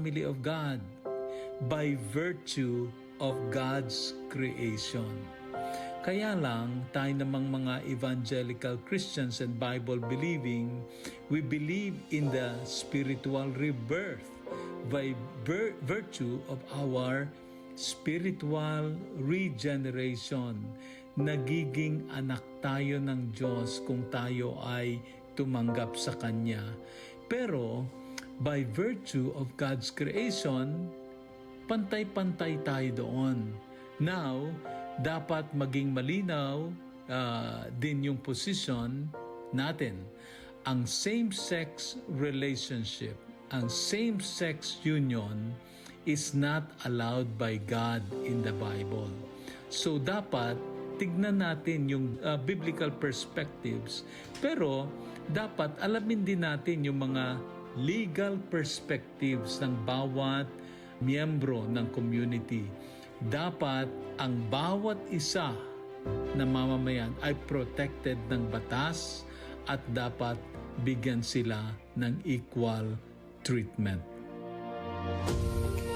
family of God by virtue of God's creation. Kaya lang, tayo namang mga evangelical Christians and Bible-believing, we believe in the spiritual rebirth by virtue of our spiritual regeneration. Nagiging anak tayo ng Diyos kung tayo ay tumanggap sa Kanya. Pero, by virtue of God's creation, pantay-pantay tayo doon. Now, dapat maging malinaw din yung position natin. Ang same-sex relationship, ang same-sex union is not allowed by God in the Bible. So dapat tignan natin yung biblical perspectives, pero dapat alamin din natin yung mga legal perspectives ng bawat miyembro ng community. Dapat ang bawat isa na mamamayan ay protected ng batas at dapat bigyan sila ng equal treatment.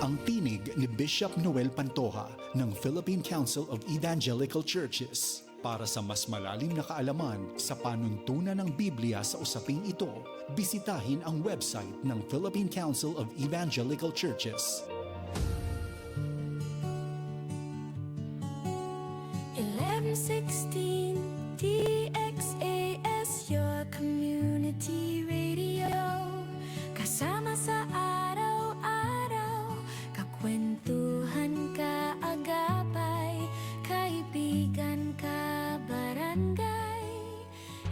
Ang tinig ni Bishop Noel Pantoja ng Philippine Council of Evangelical Churches. Para sa mas malalim na kaalaman sa panuntunan ng Biblia sa usaping ito, bisitahin ang website ng Philippine Council of Evangelical Churches. 1116 DXAS, your community radio. Kasama sa araw-araw, kakwentuhan, kaagapay, kaibigan, kabarangay.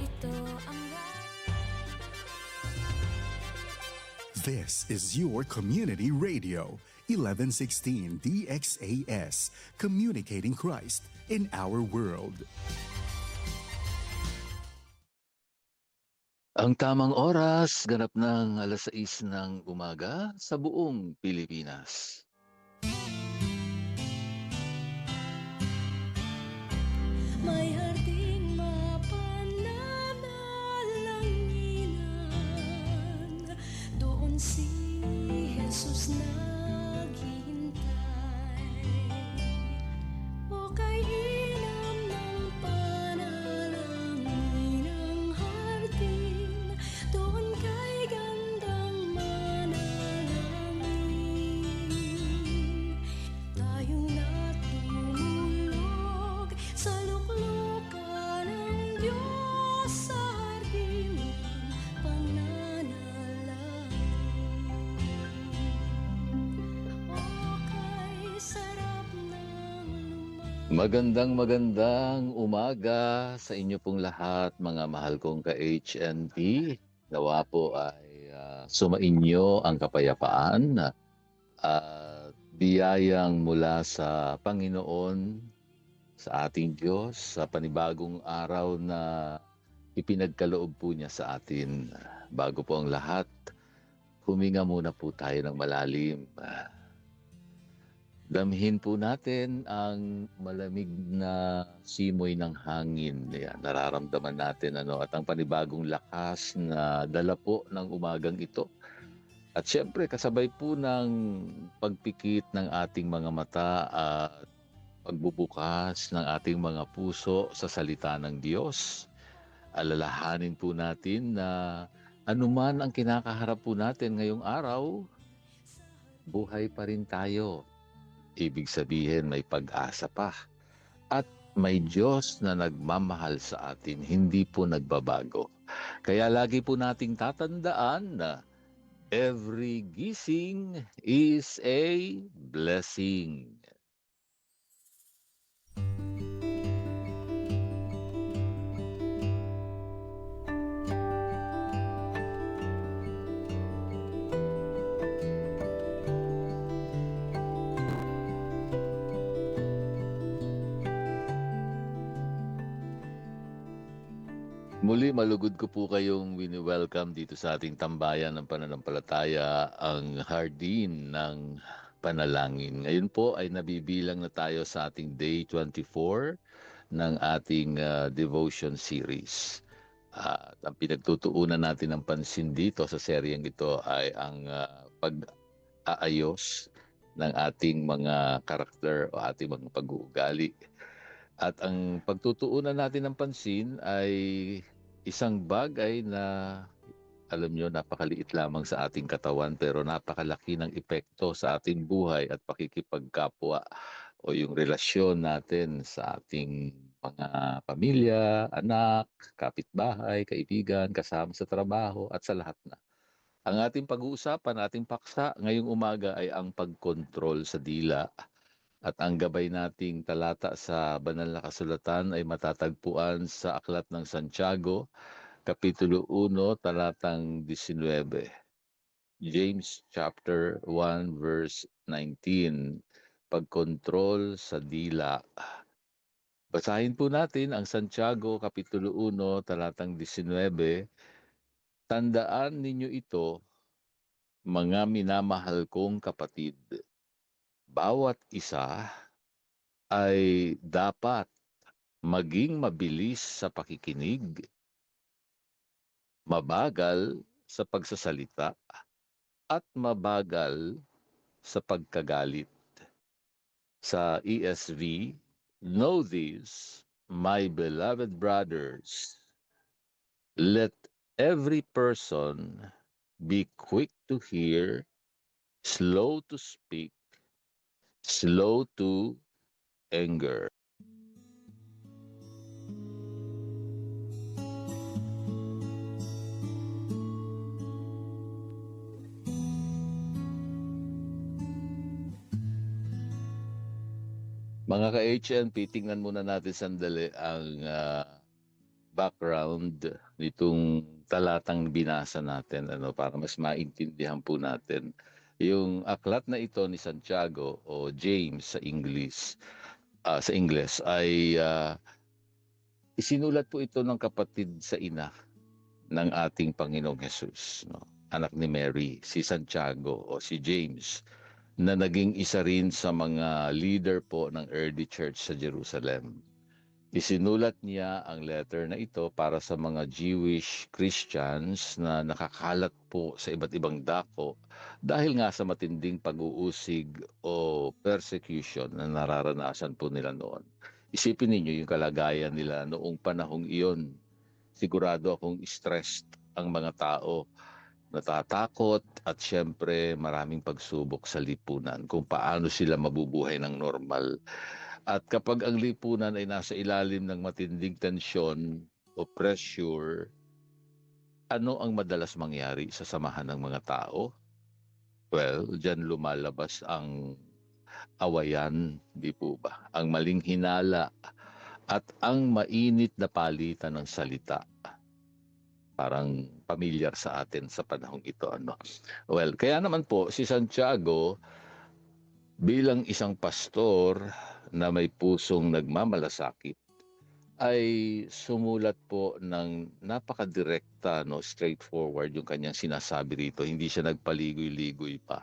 Ito ang This is your community radio, 1116 DXAS, communicating Christ in our world. Ang tamang oras, ganap ng 6:00 ng umaga sa buong Pilipinas. may harding mapananalanginan. Doon si Jesus naghihintay. O kay inam ng panalangin ng hardin, doon kay gandang manalangin. Tayong natulog sa luklukan ng Diyos sa hardin ng pananalangin. O kay sarap ng Magandang umaga sa inyo pong lahat, mga mahal kong ka-HNP. Nawa po ay sumainyo ang kapayapaan at biyayang mula sa Panginoon, sa ating Diyos, sa panibagong araw na ipinagkaloob po niya sa atin. Bago po ang lahat, huminga muna po tayo ng malalim. Damhin po natin ang malamig na simoy ng hangin. Yan, nararamdaman natin at ang panibagong lakas na dala po ng umagang ito. At syempre kasabay po ng pagpikit ng ating mga mata at pagbubukas ng ating mga puso sa salita ng Diyos. Alalahanin po natin na anuman ang kinakaharap po natin ngayong araw, buhay pa rin tayo. Ibig sabihin may pag-asa pa. At may Diyos na nagmamahal sa atin, hindi po nagbabago. Kaya lagi po nating tatandaan na every gising is a blessing. Muli, malugod ko po kayong wini-welcome dito sa ating tambayan ng pananampalataya, ang Hardin ng Panalangin. Ngayon po ay nabibilang na tayo sa ating Day 24 ng ating devotion series. At ang pinagtutuunan natin ng pansin dito sa seryeng ito ay ang pag-aayos ng ating mga karakter o ating mga pag-uugali. At ang pagtutuunan natin ng pansin ay isang bagay na alam nyo, napakaliit lamang sa ating katawan pero napakalaki ng epekto sa ating buhay at pakikipagkapwa o yung relasyon natin sa ating mga pamilya, anak, kapitbahay, kaibigan, kasama sa trabaho at sa lahat na. Ang ating pag-uusapan, ating paksa ngayong umaga ay ang pagkontrol sa dila at ang gabay nating talata sa banal na kasulatan ay matatagpuan sa Aklat ng Santiago, Kapitulo 1, talatang 19. James chapter 1 verse 19. Pagkontrol sa dila. Basahin po natin ang Santiago Kapitulo 1, talatang 19. Tandaan ninyo ito, mga minamahal kong kapatid. Bawat isa ay dapat maging mabilis sa pakikinig, mabagal sa pagsasalita, at mabagal sa pagkagalit. Sa ESV, know this, my beloved brothers, let every person be quick to hear, slow to speak, slow to anger. Mga ka-HNP, tingnan muna natin sandali ang background nitong talatang binasa natin para mas maintindihan po natin. Yung aklat na ito ni Santiago o James sa English, sa Ingles ay isinulat po ito ng kapatid sa ina ng ating Panginoong Jesus, no? Anak ni Mary, si Santiago o si James, na naging isa rin sa mga leader po ng early church sa Jerusalem. Isinulat niya ang letter na ito para sa mga Jewish Christians na nakakalat po sa iba't ibang dako dahil nga sa matinding pag-uusig o persecution na nararanasan po nila noon. Isipin ninyo yung kalagayan nila noong panahong iyon. Sigurado akong stressed ang mga tao, natatakot at syempre maraming pagsubok sa lipunan kung paano sila mabubuhay ng normal. At kapag ang lipunan ay nasa ilalim ng matinding tensyon o pressure, ano ang madalas mangyari sa samahan ng mga tao? Well, diyan lumalabas ang awayan, di po ba? Ang maling hinala at ang mainit na palitan ng salita. Parang pamilyar sa atin sa panahong ito. Well, kaya naman po si Santiago bilang isang pastor na may pusong nagmamalasakit ay sumulat po ng napakadirekta, straightforward yung kanyang sinasabi rito. Hindi siya nagpaligoy-ligoy pa.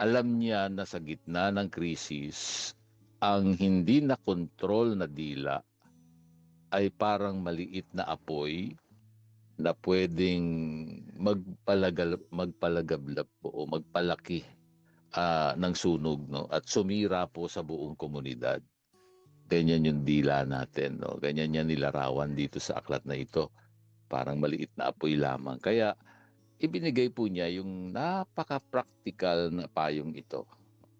Alam niya na sa gitna ng krisis, ang hindi na kontrol na dila ay parang maliit na apoy na pwedeng magpalagablab po o magpalaki ng sunog, no? At sumira po sa buong komunidad. Ganyan yung dila natin, no? Ganyan yan nilarawan dito sa aklat na ito. Parang maliit na apoy lamang. Kaya ibinigay po niya yung napaka-practical na payong ito.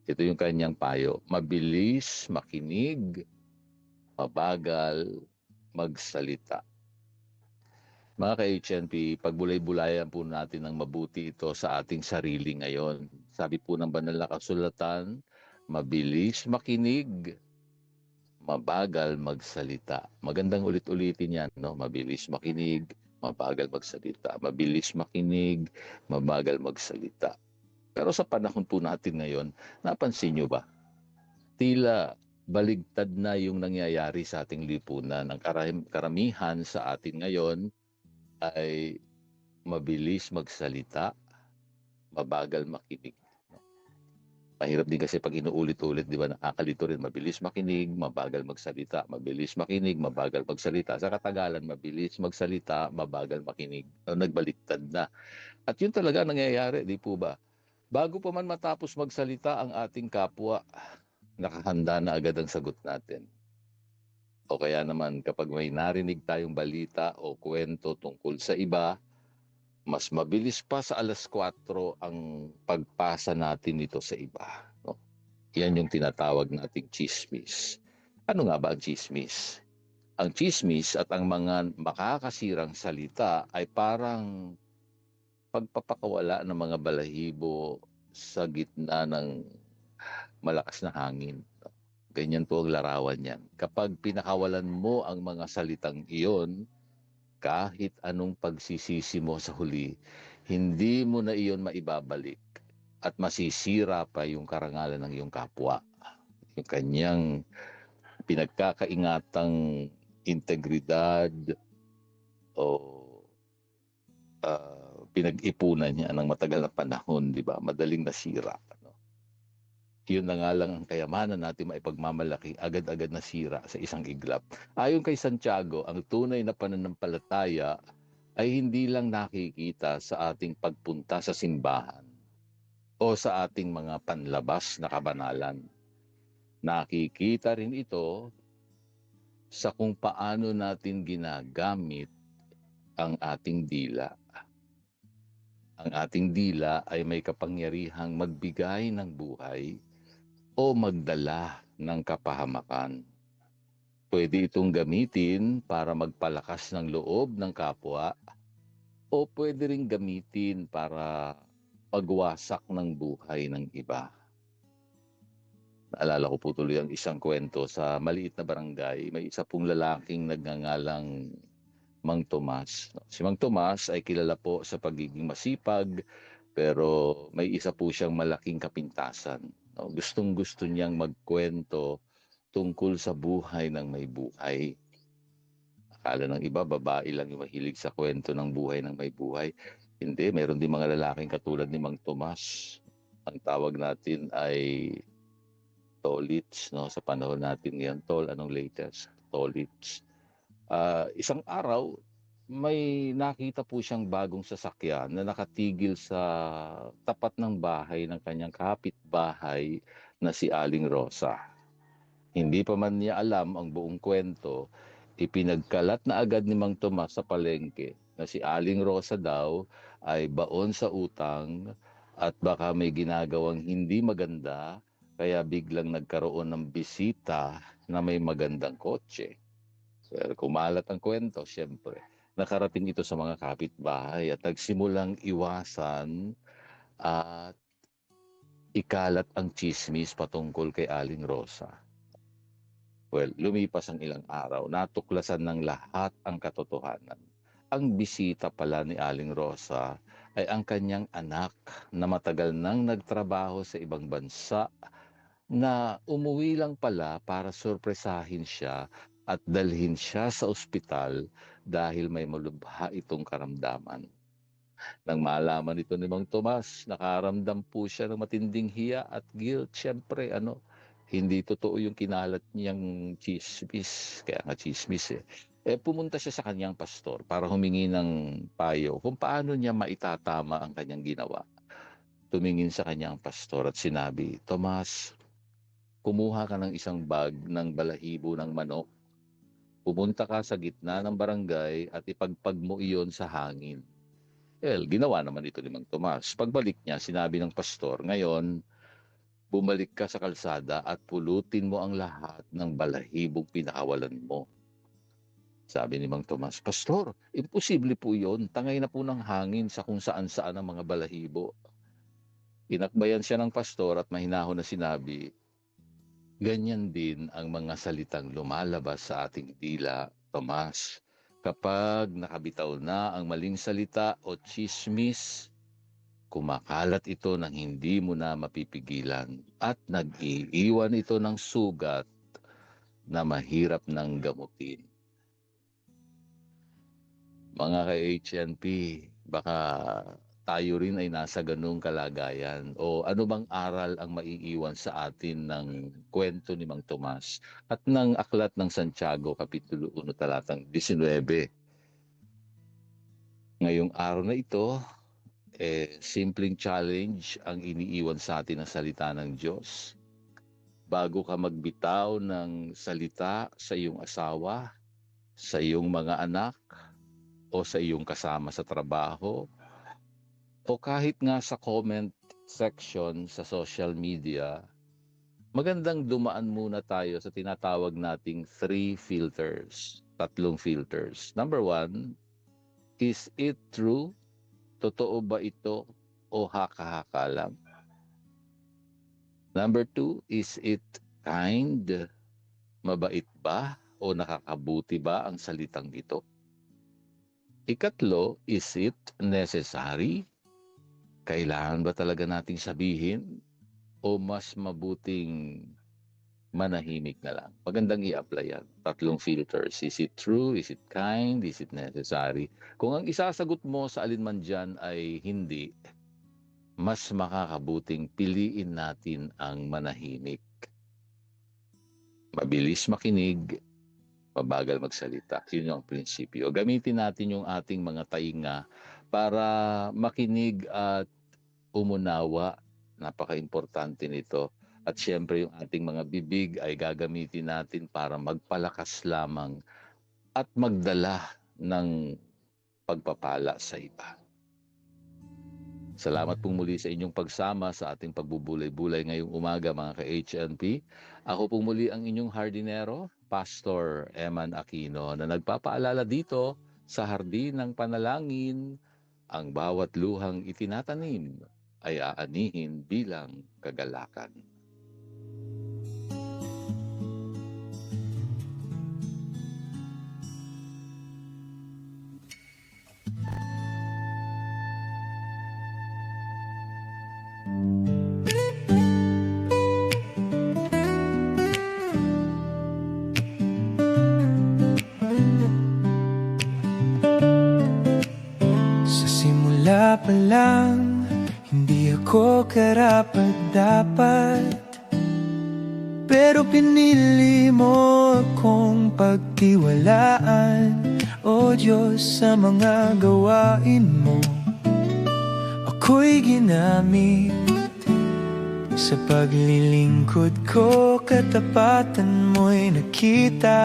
Ito yung kanyang payo. Mabilis, makinig, mabagal, magsalita. Mga ka-HNP, pagbulay-bulayan po natin ng mabuti ito sa ating sarili ngayon. Sabi po ng banal na kasulatan, mabilis makinig, mabagal magsalita. Magandang ulit-ulitin yan, no? Mabilis makinig, mabagal magsalita. Mabilis makinig, mabagal magsalita. Pero sa panahon po natin ngayon, napansin nyo ba? Tila baligtad na yung nangyayari sa ating lipunan. Ang karamihan sa atin ngayon ay mabilis magsalita, mabagal makinig. Mahirap din kasi pag inuulit-ulit, di ba, nakakalito rin. Mabilis makinig, mabagal magsalita. Mabilis makinig, mabagal magsalita. Sa katagalan, mabilis magsalita, mabagal makinig. Nagbaliktad na. At yun talaga nangyayari, di po ba? Bago pa man matapos magsalita ang ating kapwa, nakahanda na agad ang sagot natin. O kaya naman kapag may narinig tayong balita o kwento tungkol sa iba, mas mabilis pa sa 4:00 ang pagpasa natin nito sa iba. No? Yan yung tinatawag nating chismis. Ano nga ba ang chismis? Ang chismis at ang mga makakasirang salita ay parang pagpapakawala ng mga balahibo sa gitna ng malakas na hangin. Ganyan po ang larawan niyan. Kapag pinakawalan mo ang mga salitang iyon, kahit anong pagsisisi mo sa huli, hindi mo na iyon maibabalik at masisira pa yung karangalan ng iyong kapwa. Yung kanyang pinagkakaingatang integridad o pinag-ipunan niya ng matagal na panahon, di ba? Madaling nasira. No? Yun na nga lang ang kayamanan natin maipagmamalaki, agad-agad nasira sa isang iglap. Ayon kay Santiago, ang tunay na pananampalataya ay hindi lang nakikita sa ating pagpunta sa simbahan o sa ating mga panlabas na kabanalan. Nakikita rin ito sa kung paano natin ginagamit ang ating dila. Ang ating dila ay may kapangyarihang magbigay ng buhay o magdala ng kapahamakan. Pwede itong gamitin para magpalakas ng loob ng kapwa o pwede ring gamitin para pagwasak ng buhay ng iba. Naalala ko po tuloy ang isang kwento sa maliit na barangay. May isa pong lalaking nagngangalang Mang Tomas. Si Mang Tomas ay kilala po sa pagiging masipag, pero may isa po siyang malaking kapintasan. Gustong-gusto niyang magkwento tungkol sa buhay ng may buhay. Akala ng iba, babae lang yung mahilig sa kwento ng buhay ng may buhay. Hindi, meron din mga lalaking katulad ni Mang Tomas. Ang tawag natin ay tolits, no? Sa panahon natin ngayon, tol, anong latest? Tolits. Isang araw, may nakita po siyang bagong sasakyan na nakatigil sa tapat ng bahay ng kanyang kapitbahay na si Aling Rosa. Hindi pa man niya alam ang buong kwento, ipinagkalat na agad ni Mang Tomas sa palengke na si Aling Rosa daw ay baon sa utang at baka may ginagawang hindi maganda, kaya biglang nagkaroon ng bisita na may magandang kotse. Pero kumalat ang kwento, siyempre. Nakarating ito sa mga kapitbahay at nagsimulang iwasan at ikalat ang chismis patungkol kay Aling Rosa. Well, lumipas ang ilang araw, natuklasan ng lahat ang katotohanan. Ang bisita pala ni Aling Rosa ay ang kanyang anak na matagal nang nagtrabaho sa ibang bansa na umuwi lang pala para sorpresahin siya at dalhin siya sa ospital dahil may malubha itong karamdaman. Nang malaman ito ni Mang Tomas, nakaramdam po siya ng matinding hiya at guilt. Siyempre, hindi totoo yung kinalat niyang chismis. Kaya nga chismis eh. Pumunta siya sa kanyang pastor para humingi ng payo kung paano niya maitatama ang kanyang ginawa. Tumingin sa kanyang pastor at sinabi, Tomas, kumuha ka ng isang bag ng balahibo ng manok. Pumunta ka sa gitna ng barangay at ipagpag mo iyon sa hangin. Ginawa naman ito ni Mang Tomas. Pagbalik niya, sinabi ng pastor, ngayon, bumalik ka sa kalsada at pulutin mo ang lahat ng balahibong pinakawalan mo. Sabi ni Mang Tomas, Pastor, imposible po yun. Tangay na po ng hangin sa kung saan-saan ang mga balahibo. Inakbayan siya ng pastor at mahinahon na sinabi, ganyan din ang mga salitang lumalabas sa ating dila, Tomas. Kapag nakabitaw na ang maling salita o chismis, kumakalat ito ng hindi mo na mapipigilan at nag-iiwan ito ng sugat na mahirap nang gamutin. Mga ka-HNP, baka tayo rin ay nasa ganung kalagayan o ano bang aral ang maiiwan sa atin ng kwento ni Mang Tomas at ng aklat ng Santiago Kapitulo 1 talatang 19. Ngayong araw na ito, simpleng challenge ang iniiwan sa atin ng salita ng Diyos. Bago ka magbitaw ng salita sa iyong asawa, sa iyong mga anak, o sa iyong kasama sa trabaho, o kahit nga sa comment section sa social media, magandang dumaan muna tayo sa tinatawag nating 3 filters, 3 filters. Number 1, is it true? Totoo ba ito o haka-haka lang? Number 2, is it kind? Mabait ba o nakakabuti ba ang salitang ito? Ikatlo, is it necessary? Kailangan ba talaga nating sabihin o mas mabuting manahimik na lang? Magandang i-apply yan. 3 filters. Is it true? Is it kind? Is it necessary? Kung ang isasagot mo sa alinman dyan ay hindi, mas makakabuting piliin natin ang manahimik. Mabilis makinig, mabagal magsalita. Yun yung prinsipyo. Gamitin natin yung ating mga tainga para makinig at umunawa. Napaka-importante nito. At syempre yung ating mga bibig ay gagamitin natin para magpalakas lamang at magdala ng pagpapala sa iba. Salamat pong muli sa inyong pagsama sa ating pagbubulay-bulay ngayong umaga mga ka-HNP. Ako pong muli ang inyong hardinero, Pastor Eman Aquino, na nagpapaalala dito sa Hardin ng Panalangin, ang bawat luhang itinatanim ay aanihin bilang kagalakan. Sa simula pa lang, hindi ako karapat-dapat, pero pinili mo akong pagtiwalaan. O Diyos, sa mga gawain mo ako'y ginamit. Sa paglilingkod ko, katapatan mo'y nakita.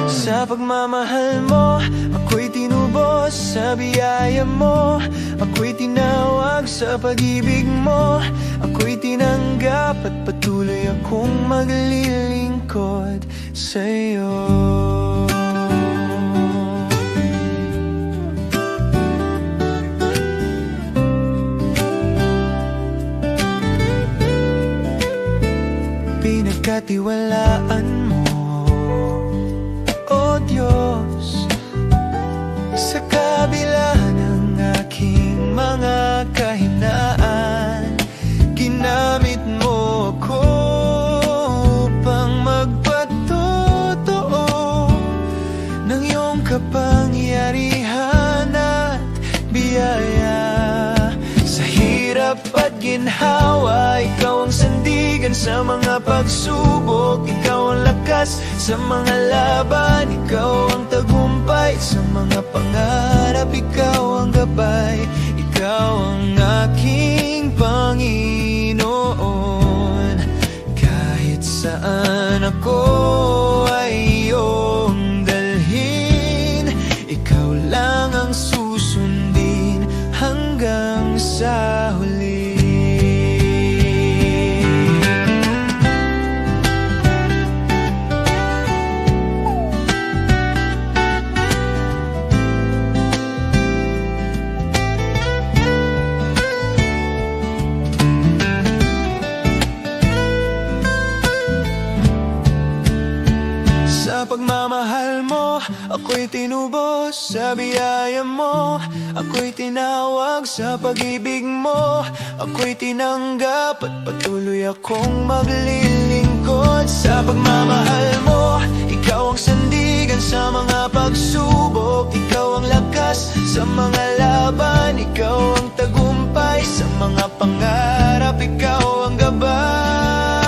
Sa pagmamahal mo, ako'y tinubos. Sa biyaya mo, ako'y tinawag. Sa pag-ibig mo, ako'y tinanggap. At patuloy akong maglilingkod sa'yo. Pinagkatiwalaan mo, O Diyos, sa kabila ng aking mga kahinaan. Ginamit mo ako upang magpatotoo ng iyong kapangyarihan at biyaya. Sa hirap at ginhawa, ikaw ang sandigan sa mga pagsubok. Ikaw ang lakas sa mga laban. Ikaw ang tagumpay sa mga pangarap. Ikaw ang gabay. Ikaw ang aking Panginoon. Kahit saan ako ay iyong dalhin. Ikaw lang ang susundin hanggang sa huli. Sa pagmamahal mo, ako'y tinubos. Sa biyaya mo, ako'y tinawag. Sa pag-ibig mo, ako'y tinanggap. At patuloy akong maglilingkod. Sa pagmamahal mo, ikaw ang sandigan sa mga pagsubok. Ikaw ang lakas sa mga laban. Ikaw ang tagumpay sa mga pangarap. Ikaw ang gabay.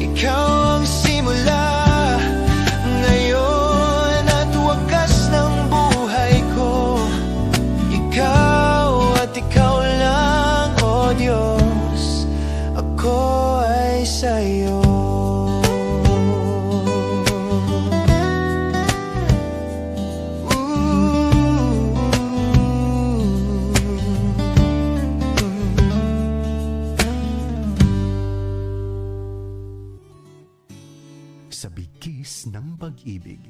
Ikaw ang simula ngayon at wakas ng buhay ko. ay sa'yo. Sa bigkis ng pag-ibig,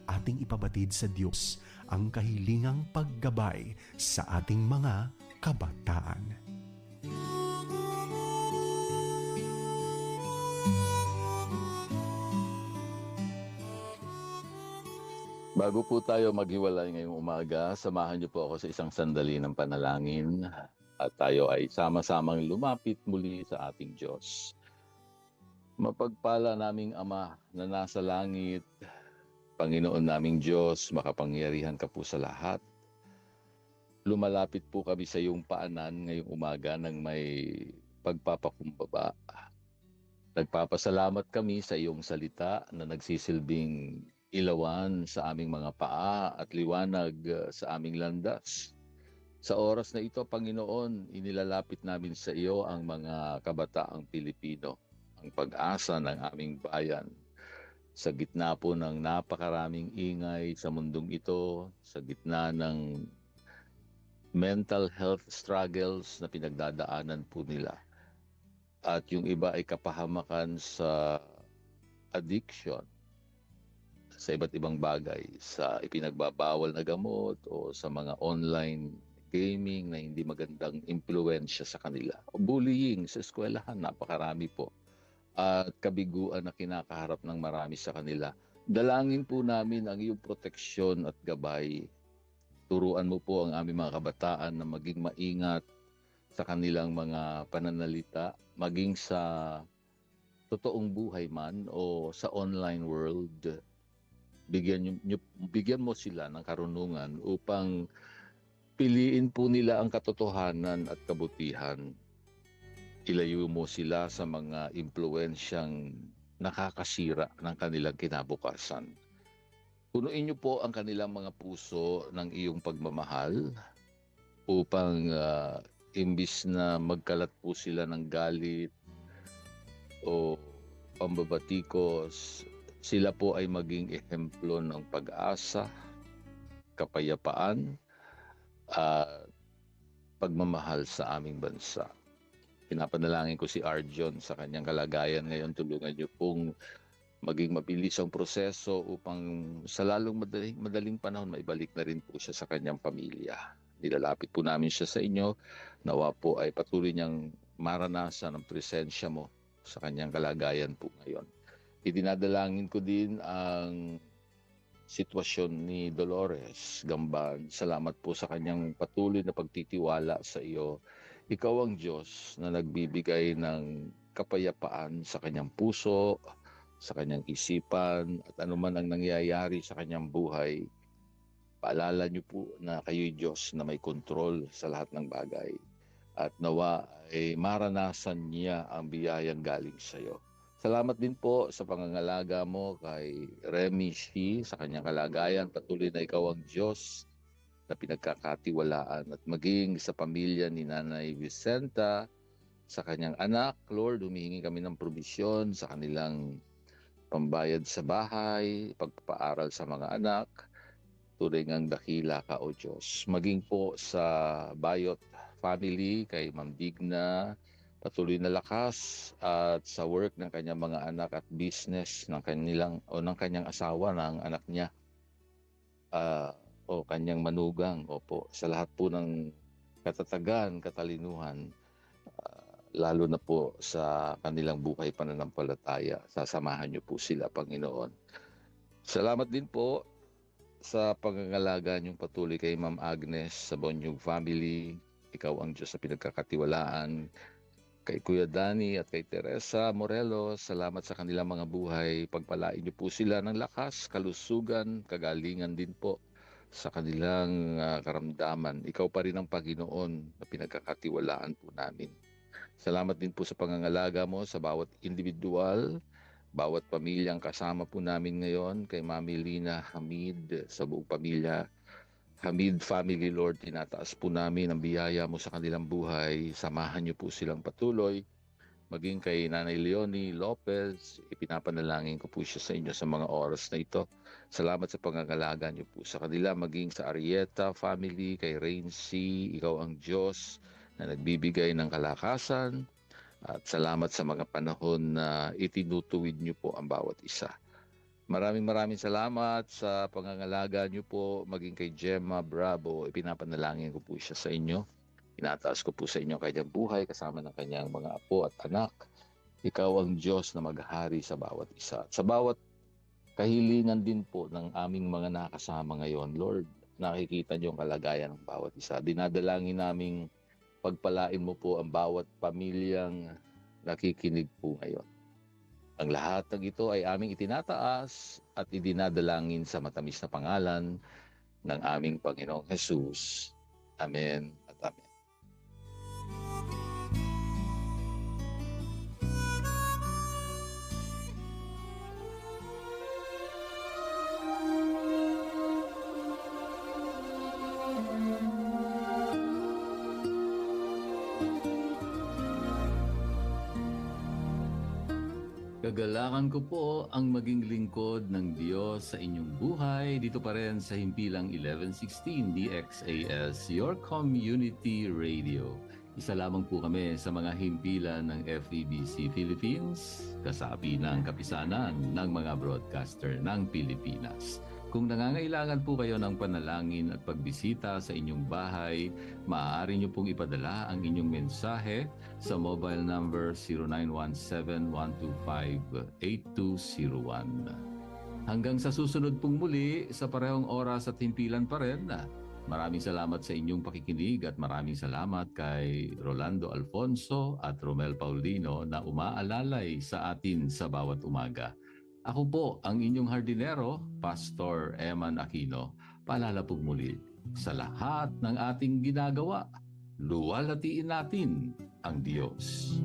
ating ipabatid sa Diyos ang kahilingang paggabay sa ating mga kabataan. Bago po tayo maghiwalay ngayong umaga, samahan niyo po ako sa isang sandali ng panalangin at tayo ay sama-samang lumapit muli sa ating Diyos. Mapagpala naming Ama na nasa langit, Panginoon naming Diyos, makapangyarihan ka po sa lahat. Lumalapit po kami sa iyong paanan ngayong umaga ng may pagpapakumbaba. Nagpapasalamat kami sa iyong salita na nagsisilbing ilawan sa aming mga paa at liwanag sa aming landas. Sa oras na ito, Panginoon, inilalapit namin sa iyo ang mga kabataang Pilipino, ang pag-asa ng aming bayan. Sa gitna po ng napakaraming ingay sa mundong ito, sa gitna ng mental health struggles na pinagdadaanan po nila. At yung iba ay kapahamakan sa addiction, sa iba't ibang bagay, sa ipinagbabawal na gamot o sa mga online gaming na hindi magandang impluwensya sa kanila. O bullying sa eskwelahan, napakarami po. At kabiguan na kinakaharap ng marami sa kanila. Dalangin po namin ang iyong proteksyon at gabay. Turuan mo po ang aming mga kabataan na maging maingat sa kanilang mga pananalita, maging sa totoong buhay man o sa online world. Bigyan mo sila ng karunungan upang piliin po nila ang katotohanan at kabutihan. Ilayo mo sila sa mga impluwensyang nakakasira ng kanilang kinabukasan. Punuin niyo po ang kanilang mga puso ng iyong pagmamahal upang imbis na magkalat po sila ng galit o pambabatikos, sila po ay maging ehemplo ng pag-asa, kapayapaan, at pagmamahal sa aming bansa. Pinapanalangin ko si Arjon sa kanyang kalagayan ngayon. Tulungan niyo pong maging mabilis ang proseso upang sa lalong madaling panahon maibalik na rin po siya sa kanyang pamilya. Nilalapit po namin siya sa inyo. Nawa po ay patuloy niyang maranasan ang presensya mo sa kanyang kalagayan po ngayon. Idinadalangin ko din ang sitwasyon ni Dolores Gamban. Salamat po sa kanyang patuloy na pagtitiwala sa iyo. Ikaw ang Diyos na nagbibigay ng kapayapaan sa kanyang puso, sa kanyang isipan, at anuman ang nangyayari sa kanyang buhay. Paalala niyo po na kayo'y Diyos na may kontrol sa lahat ng bagay. At nawa ay maranasan niya ang biyayang galing sa iyo. Salamat din po sa pangangalaga mo kay Remy Shi sa kanyang kalagayan. Patuloy na ikaw ang Diyos na pinagkakatiwalaan at maging sa pamilya ni Nanay Vicenta, sa kanyang anak. Lord, humihingi kami ng probisyon sa kanilang pambayad sa bahay, pagpapaaral sa mga anak. Tunay ngang dakila ka, O Diyos. Maging po sa Bayot family, kay Ma'am Digna, patuloy na lakas at sa work ng kanyang mga anak at business ng kanyang asawa, ng anak niya o kanyang manugang. Opo, sa lahat po ng katatagan, katalinuhan, lalo na po sa kanilang buhay pananampalataya, sasamahan niyo po sila, Panginoon. Salamat din po sa pangangalaga niyong patuloy kay Ma'am Agnes sa Bonyog family. Ikaw ang Diyos na pinagkakatiwalaan. Kay Kuya Danny at kay Teresa Morelos, salamat sa kanilang mga buhay. Pagpalain niyo po sila ng lakas, kalusugan, kagalingan din po sa kanilang karamdaman. Ikaw pa rin ang Panginoon na pinagkakatiwalaan po namin. Salamat din po sa pangangalaga mo sa bawat individual, bawat pamilyang kasama po namin ngayon. Kay Mami Lina Hamid, sa buong pamilya Hamid family, Lord, tinataas po namin ang biyaya mo sa kanilang buhay. Samahan niyo po silang patuloy maging kay Nanay Leonie Lopez, ipinapanalangin ko po siya sa inyo sa mga oras na ito. Salamat sa pangangalaga niyo po sa kanila, maging sa Arieta family, kay Raincy, ikaw ang Diyos na nagbibigay ng kalakasan. At salamat sa mga panahon na itinutuwid niyo po ang bawat isa. Maraming salamat sa pangangalaga niyo po, maging kay Gemma Bravo. Ipinapanalangin ko po siya sa inyo. Inataas ko po sa inyo kanyang buhay kasama ng kanyang mga apo at anak. Ikaw ang Diyos na maghari sa bawat isa. At sa bawat kahilingan din po ng aming mga nakasama ngayon, Lord, nakikita niyo ang kalagayan ng bawat isa. Dinadalangin naming pagpalain mo po ang bawat pamilyang nakikinig po ngayon. Ang lahat ng ito ay aming itinataas at idinadalangin sa matamis na pangalan ng aming Panginoong Jesus. Amen at amen. Kagalakan ko po ang maging lingkod ng Diyos sa inyong buhay dito pa rin sa Himpilang 1116 DXAS, your community radio. Isa lamang po kami sa mga himpilan ng FEBC Philippines, kasapi ng kapisanan ng mga broadcaster ng Pilipinas. Kung nangangailangan po kayo ng panalangin at pagbisita sa inyong bahay, maaari nyo pong ipadala ang inyong mensahe sa mobile number 0917-125-8201. Hanggang sa susunod pong muli sa parehong oras at himpilan pa rin, maraming salamat sa inyong pakikinig at maraming salamat kay Rolando Alfonso at Romel Paulino na umaalalay sa atin sa bawat umaga. Ako po ang inyong hardinero, Pastor Eman Aquino. Paalala po muli, sa lahat ng ating ginagawa, luwalhatiin natin ang Diyos.